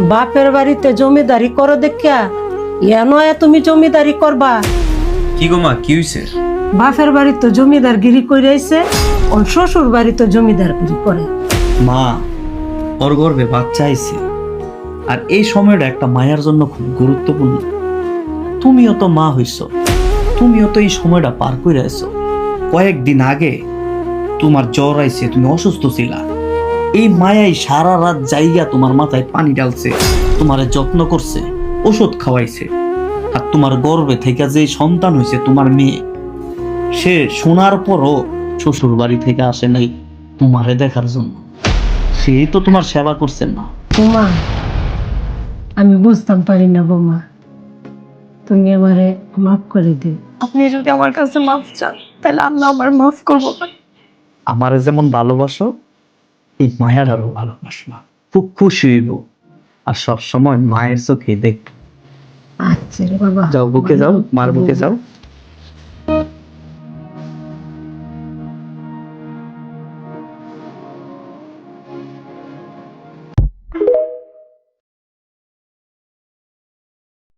বাপের বাড়িতে জমিদারি করো দেখিয়া নয় তুমি জমিদারি করবা। কি গো মা, কি হইছে? বাপের বাড়িতে জমিদার গিরি কইরাইছে, ওর শ্বশুর বাড়িতে জমিদার গিরি করে। মা, ওর গর্ভে বাচ্চা আইছে, আর এই সময়টা একটা মায়ের জন্য খুব গুরুত্বপূর্ণ। তুমিও তো মা হইছ, তুমিও তো এই সময়টা পার করে আইছো। কয়েকদিন আগে তোমার জ্বর আইছে, তুমি অসুস্থ ছিলা। এই মায়াই সারা রাত জায়গা তোমার মাথায় পানি ঢালছে, তোমারে যত্ন করছে, ওষুধ খাওয়াইছে। আর তোমার গর্ভে থেকে যে সন্তান হয়েছে তোমার মেয়ে, সে শোনার পরও শ্বশুর বাড়ি থেকে আসে নাই তোমারে দেখার জন্য। সেই তো তোমার সেবা করছেন না। বৌমা, আমি বুঝতাম পারি না বৌমা, তুমি আমারে মাফ করে দিও। আপনি যদি আমার কাছে মাফ চান তাহলে আল্লাহ আমার মাফ করবো না। আমারে যেমন ভালোবাসো, এই মায়ার আরো ভালোবাসবা, খুব খুশি হইব। আর সব সময় মায়ের চোখে দেখ। আচ্ছা রে বাবা, যাও বুকে যাও, মার বুকে যাও।